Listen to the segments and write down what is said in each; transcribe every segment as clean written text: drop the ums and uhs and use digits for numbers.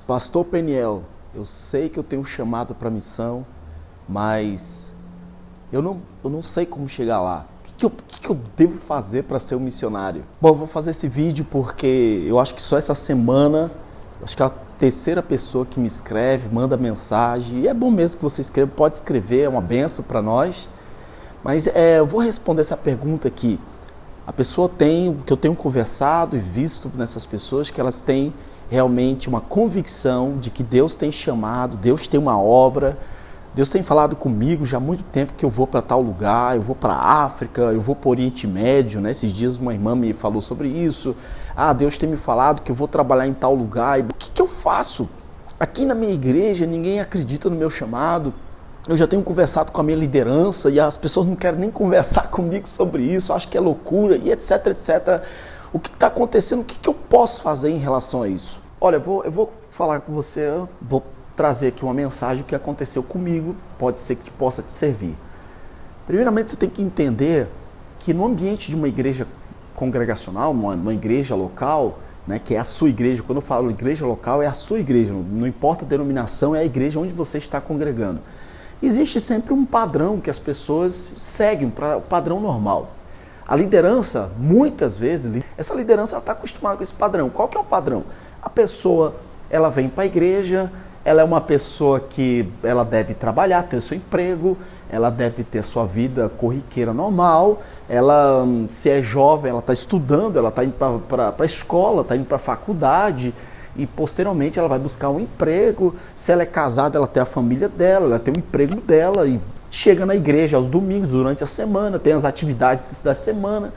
Pastor Peniel, eu sei que eu tenho um chamado para missão, mas eu não sei como chegar lá. O que eu devo fazer para ser um missionário? Bom, eu vou fazer esse vídeo porque eu acho que só essa semana, acho que é a terceira pessoa que me escreve, manda mensagem, e é bom mesmo que você escreva, pode escrever, é uma benção para nós. Mas eu vou responder essa pergunta aqui. A pessoa tem, o que eu tenho conversado e visto nessas pessoas, que elas têm realmente uma convicção de que Deus tem chamado, Deus tem uma obra, Deus tem falado comigo já há muito tempo que eu vou para tal lugar, eu vou para a África, eu vou para o Oriente Médio, né? Esses dias uma irmã me falou sobre isso. Deus tem me falado que eu vou trabalhar em tal lugar. O que eu faço? Aqui na minha igreja ninguém acredita no meu chamado. Eu já tenho conversado com a minha liderança e as pessoas não querem nem conversar comigo sobre isso, acho que é loucura e etc, etc. O que está acontecendo? O que eu posso fazer em relação a isso? Olha, eu vou falar com você, vou trazer aqui uma mensagem que aconteceu comigo, pode ser que possa te servir. Primeiramente, você tem que entender que no ambiente de uma igreja congregacional, uma igreja local, né, que é a sua igreja, quando eu falo igreja local, é a sua igreja, não importa a denominação, é a igreja onde você está congregando. Existe sempre um padrão que as pessoas seguem, o padrão normal. A liderança, muitas vezes, essa liderança está acostumada com esse padrão. Qual que é o padrão? A pessoa, ela vem para a igreja, ela é uma pessoa que ela deve trabalhar, ter seu emprego, ela deve ter sua vida corriqueira normal, ela, se é jovem, ela está estudando, ela está indo para a escola, está indo para a faculdade, e posteriormente ela vai buscar um emprego. Se ela é casada, ela tem a família dela, ela tem o emprego dela e chega na igreja aos domingos, durante a semana, tem as atividades da semana.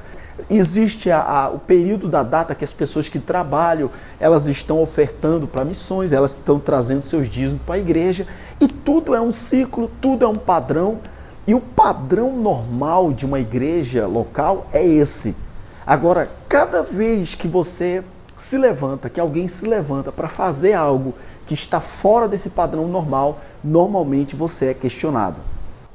Existe o período da data que as pessoas que trabalham, elas estão ofertando para missões, elas estão trazendo seus dízimos para a igreja, e tudo é um ciclo, tudo é um padrão, e o padrão normal de uma igreja local é esse. Agora, cada vez que você se levanta, que alguém se levanta para fazer algo que está fora desse padrão normal, normalmente você é questionado.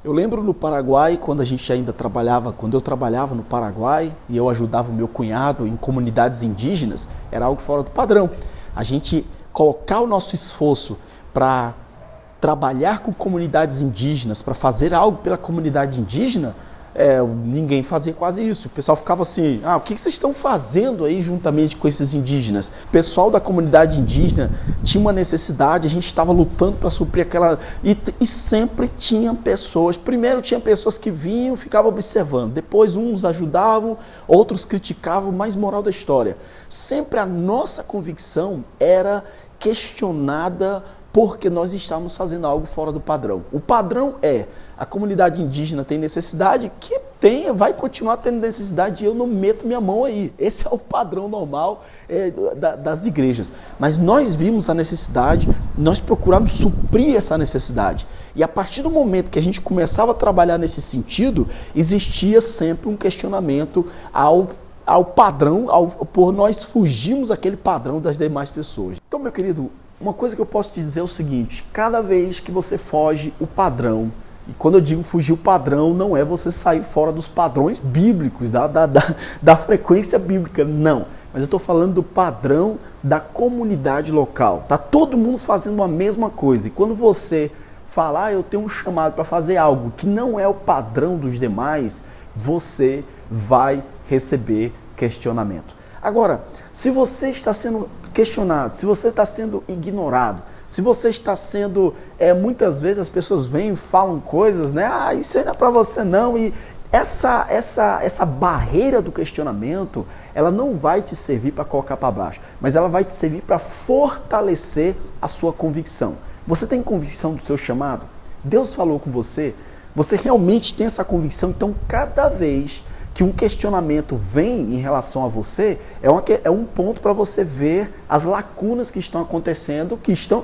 Eu lembro no Paraguai, quando eu trabalhava no Paraguai e eu ajudava o meu cunhado em comunidades indígenas, era algo fora do padrão. A gente colocar o nosso esforço para trabalhar com comunidades indígenas, para fazer algo pela comunidade indígena, ninguém fazia quase isso. O pessoal ficava assim, o que vocês estão fazendo aí juntamente com esses indígenas? O pessoal da comunidade indígena tinha uma necessidade, a gente estava lutando para suprir aquela... E sempre tinha pessoas, primeiro tinha pessoas que vinham, ficavam observando, depois uns ajudavam, outros criticavam, mas moral da história, sempre a nossa convicção era questionada porque nós estávamos fazendo algo fora do padrão. O padrão a comunidade indígena tem necessidade, vai continuar tendo necessidade e eu não meto minha mão aí. Esse é o padrão normal das igrejas. Mas nós vimos a necessidade, nós procuramos suprir essa necessidade. E a partir do momento que a gente começava a trabalhar nesse sentido, existia sempre um questionamento ao padrão, por nós fugirmos daquele padrão das demais pessoas. Então, meu querido, uma coisa que eu posso te dizer é o seguinte: cada vez que você foge o padrão, e quando eu digo fugir o padrão, não é você sair fora dos padrões bíblicos, da frequência bíblica, não. Mas eu estou falando do padrão da comunidade local. Está todo mundo fazendo a mesma coisa. E quando você falar, eu tenho um chamado para fazer algo que não é o padrão dos demais, você vai receber questionamento. Agora, se você está sendo questionado, se você está sendo ignorado, se você está sendo, muitas vezes as pessoas vêm e falam coisas, né? Isso aí não é para você não. E essa barreira do questionamento, ela não vai te servir para colocar para baixo, mas ela vai te servir para fortalecer a sua convicção. Você tem convicção do seu chamado? Deus falou com você? Você realmente tem essa convicção? Então, cada vez que um questionamento vem em relação a você, é um ponto para você ver as lacunas que estão acontecendo,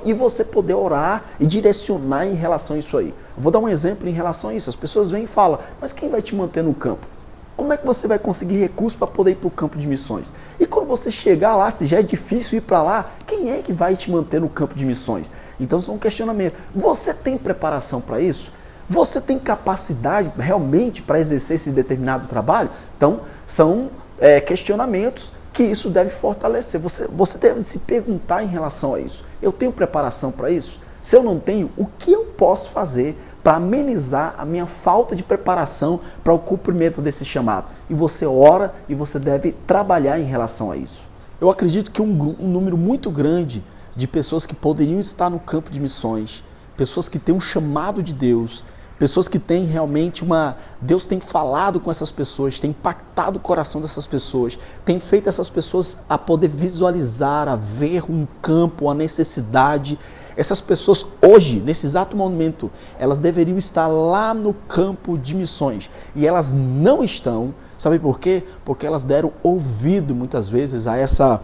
e você poder orar e direcionar em relação a isso aí. Eu vou dar um exemplo em relação a isso. As pessoas vêm e falam, mas quem vai te manter no campo? Como é que você vai conseguir recursos para poder ir para o campo de missões? E quando você chegar lá, se já é difícil ir para lá, quem é que vai te manter no campo de missões? Então são questionamentos. Você tem preparação para isso? Você tem capacidade realmente para exercer esse determinado trabalho? Então, são questionamentos que isso deve fortalecer. Você deve se perguntar em relação a isso. Eu tenho preparação para isso? Se eu não tenho, o que eu posso fazer para amenizar a minha falta de preparação para o cumprimento desse chamado? E você ora e você deve trabalhar em relação a isso. Eu acredito que um número muito grande de pessoas que poderiam estar no campo de missões, pessoas que têm um chamado de Deus, pessoas que têm realmente Deus tem falado com essas pessoas, tem impactado o coração dessas pessoas, tem feito essas pessoas a poder visualizar, a ver um campo, a necessidade. Essas pessoas hoje, nesse exato momento, elas deveriam estar lá no campo de missões. E elas não estão. Sabe por quê? Porque elas deram ouvido muitas vezes a essa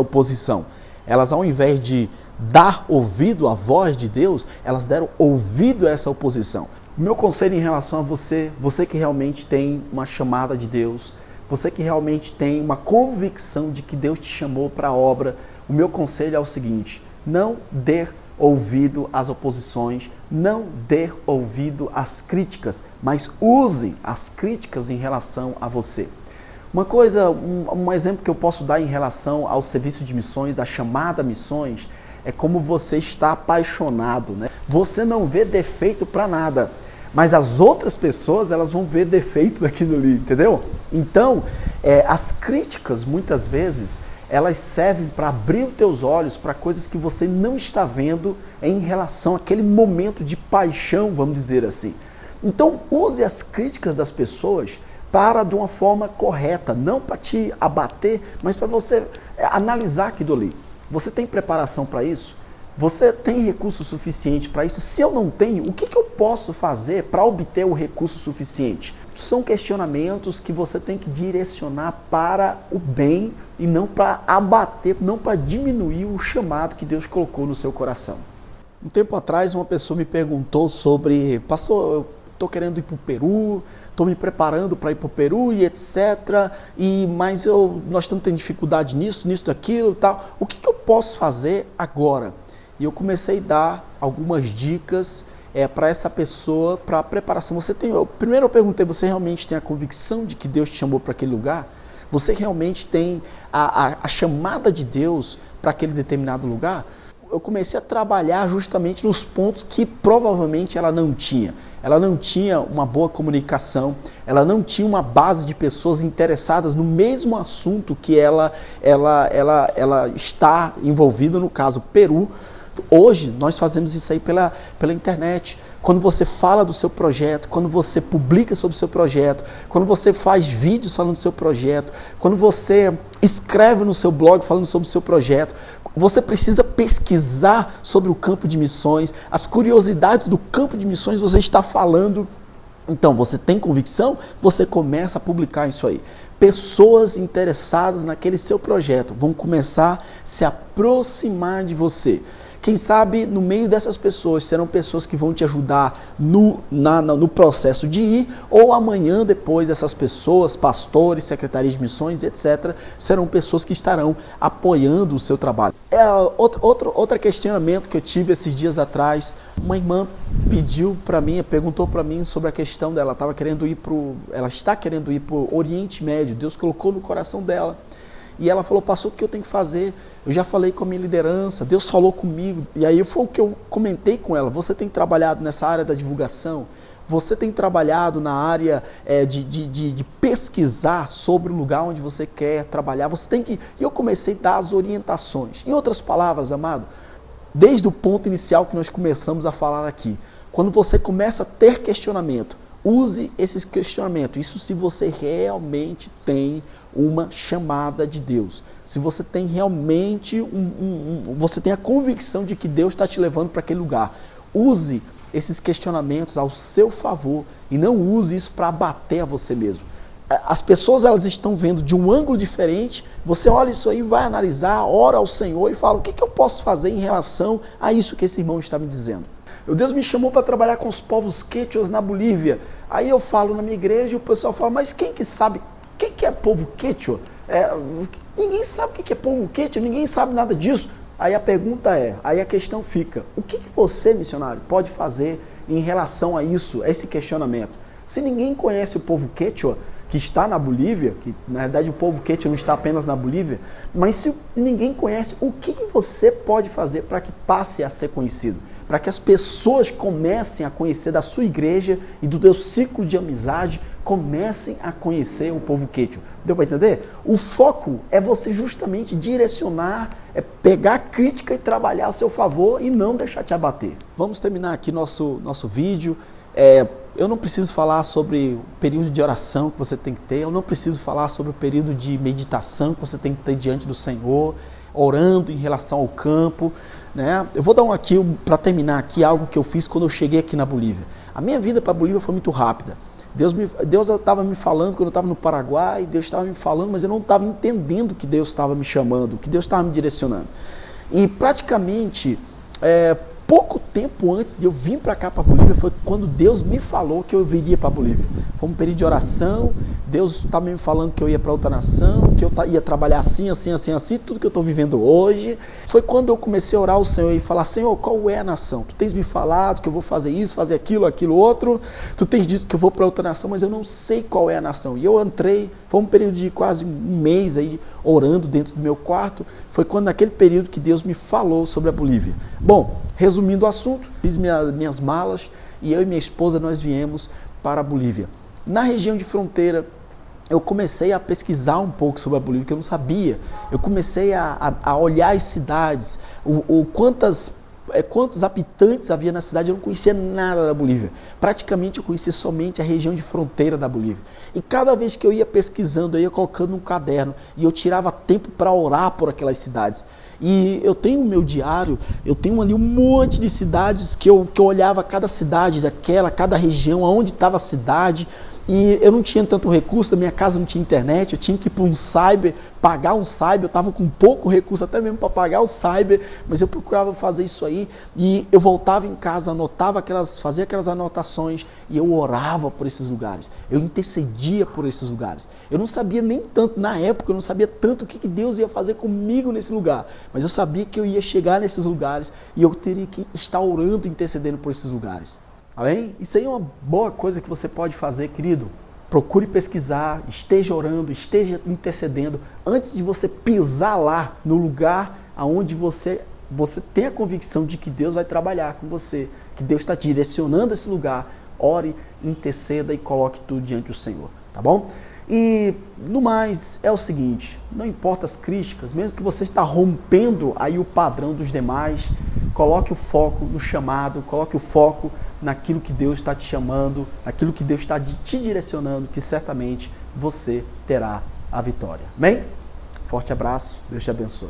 oposição. Elas, ao invés de dar ouvido à voz de Deus, elas deram ouvido a essa oposição. O meu conselho em relação a você que realmente tem uma chamada de Deus, você que realmente tem uma convicção de que Deus te chamou para a obra, o meu conselho é o seguinte: não dê ouvido às oposições, não dê ouvido às críticas, mas use as críticas em relação a você. Uma coisa, um exemplo que eu posso dar em relação ao serviço de missões, a chamada missões, é como você está apaixonado, né? Você não vê defeito para nada, mas as outras pessoas, elas vão ver defeito daquilo ali, entendeu? Então, as críticas, muitas vezes, elas servem para abrir os teus olhos para coisas que você não está vendo em relação àquele momento de paixão, vamos dizer assim. Então, use as críticas das pessoas de uma forma correta, não para te abater, mas para você analisar aquilo ali. Você tem preparação para isso? Você tem recurso suficiente para isso? Se eu não tenho, o que eu posso fazer para obter o recurso suficiente? São questionamentos que você tem que direcionar para o bem e não para abater, não para diminuir o chamado que Deus colocou no seu coração. Um tempo atrás, uma pessoa me perguntou sobre: pastor, eu estou querendo ir para o Peru, estou me preparando para ir para o Peru e etc. Mas nós estamos tendo dificuldade nisso, daquilo e tal. O que eu posso fazer agora? E eu comecei a dar algumas dicas para essa pessoa, para a preparação. Primeiro eu perguntei: você realmente tem a convicção de que Deus te chamou para aquele lugar? Você realmente tem a chamada de Deus para aquele determinado lugar? Eu comecei a trabalhar justamente nos pontos que provavelmente ela não tinha. Ela não tinha uma boa comunicação, ela não tinha uma base de pessoas interessadas no mesmo assunto que ela está envolvida, no caso Peru. Hoje nós fazemos isso aí pela internet. Quando você fala do seu projeto, quando você publica sobre o seu projeto, quando você faz vídeos falando do seu projeto, quando você escreve no seu blog falando sobre o seu projeto, você precisa pesquisar sobre o campo de missões, as curiosidades do campo de missões você está falando. Então, você tem convicção? Você começa a publicar isso aí. Pessoas interessadas naquele seu projeto vão começar a se aproximar de você. Quem sabe no meio dessas pessoas serão pessoas que vão te ajudar no processo de ir, ou amanhã depois dessas pessoas, pastores, secretarias de missões, etc., serão pessoas que estarão apoiando o seu trabalho. Outro questionamento que eu tive esses dias atrás, uma irmã perguntou para mim sobre a questão dela, ela está querendo ir para o Oriente Médio, Deus colocou no coração dela. E ela falou: pastor, o que eu tenho que fazer? Eu já falei com a minha liderança, Deus falou comigo. E aí foi o que eu comentei com ela: você tem trabalhado nessa área da divulgação? Você tem trabalhado na área de pesquisar sobre o lugar onde você quer trabalhar? E eu comecei a dar as orientações. Em outras palavras, amado, desde o ponto inicial que nós começamos a falar aqui, quando você começa a ter questionamento, use esses questionamentos. Isso se você realmente tem uma chamada de Deus. Se você tem realmente você tem a convicção de que Deus está te levando para aquele lugar. Use esses questionamentos ao seu favor e não use isso para abater a você mesmo. As pessoas, elas estão vendo de um ângulo diferente. Você olha isso aí, vai analisar, ora ao Senhor e fala: o que eu posso fazer em relação a isso que esse irmão está me dizendo? Deus me chamou para trabalhar com os povos quechuas na Bolívia. Aí eu falo na minha igreja e o pessoal fala: mas quem que sabe? Quem que é povo quechua? Ninguém sabe o que é povo quechua, ninguém sabe nada disso. Aí a pergunta aí a questão fica: o que você, missionário, pode fazer em relação a isso, a esse questionamento? Se ninguém conhece o povo quechua, que está na Bolívia, que na verdade o povo quechua não está apenas na Bolívia, mas se ninguém conhece, o que você pode fazer para que passe a ser conhecido? Para que as pessoas comecem a conhecer da sua igreja e do teu ciclo de amizade, comecem a conhecer o povo quechua. Deu para entender? O foco é você justamente direcionar, é pegar a crítica e trabalhar a seu favor e não deixar te abater. Vamos terminar aqui nosso vídeo. Eu não preciso falar sobre o período de oração que você tem que ter, eu não preciso falar sobre o período de meditação que você tem que ter diante do Senhor, orando em relação ao campo, né? Eu vou dar para terminar aqui, algo que eu fiz quando eu cheguei aqui na Bolívia. A minha vida para a Bolívia foi muito rápida. Deus estava me falando quando eu estava no Paraguai, Deus estava me falando, mas eu não estava entendendo que Deus estava me chamando, que Deus estava me direcionando. E praticamente, pouco tempo antes de eu vir para cá, para a Bolívia, foi quando Deus me falou que eu viria para a Bolívia. Foi um período de oração, Deus estava me falando que eu ia para outra nação, que eu ia trabalhar assim, tudo que eu estou vivendo hoje. Foi quando eu comecei a orar ao Senhor e falar: Senhor, qual é a nação? Tu tens me falado que eu vou fazer isso, fazer aquilo outro, tu tens dito que eu vou para outra nação, mas eu não sei qual é a nação. E eu entrei, foi um período de quase um mês aí, orando dentro do meu quarto. Foi quando naquele período que Deus me falou sobre a Bolívia. Bom, resumindo o assunto, fiz minhas malas e eu e minha esposa nós viemos para a Bolívia. Na região de fronteira, eu comecei a pesquisar um pouco sobre a Bolívia, que eu não sabia. Eu comecei a olhar as cidades, quantos habitantes havia na cidade. Eu não conhecia nada da Bolívia. Praticamente eu conhecia somente a região de fronteira da Bolívia. E cada vez que eu ia pesquisando, eu ia colocando num caderno e eu tirava tempo para orar por aquelas cidades. E eu tenho o meu diário, eu tenho ali um monte de cidades que eu olhava cada cidade daquela, cada região, aonde estava a cidade. E eu não tinha tanto recurso, na minha casa não tinha internet, eu tinha que ir para um cyber, pagar um cyber, eu estava com pouco recurso até mesmo para pagar o cyber, mas eu procurava fazer isso aí, e eu voltava em casa, fazia aquelas anotações, e eu orava por esses lugares, eu intercedia por esses lugares. Eu não sabia nem tanto, na época eu não sabia tanto o que Deus ia fazer comigo nesse lugar, mas eu sabia que eu ia chegar nesses lugares, e eu teria que estar orando, intercedendo por esses lugares. Amém? Isso aí é uma boa coisa que você pode fazer, querido. Procure pesquisar, esteja orando, esteja intercedendo, antes de você pisar lá no lugar onde você tem a convicção de que Deus vai trabalhar com você, que Deus está direcionando esse lugar. Ore, interceda e coloque tudo diante do Senhor, tá bom? E, no mais, é o seguinte, não importa as críticas, mesmo que você está rompendo aí o padrão dos demais, coloque o foco no chamado, coloque o foco naquilo que Deus está te chamando, naquilo que Deus está te direcionando, que certamente você terá a vitória. Amém? Forte abraço, Deus te abençoe.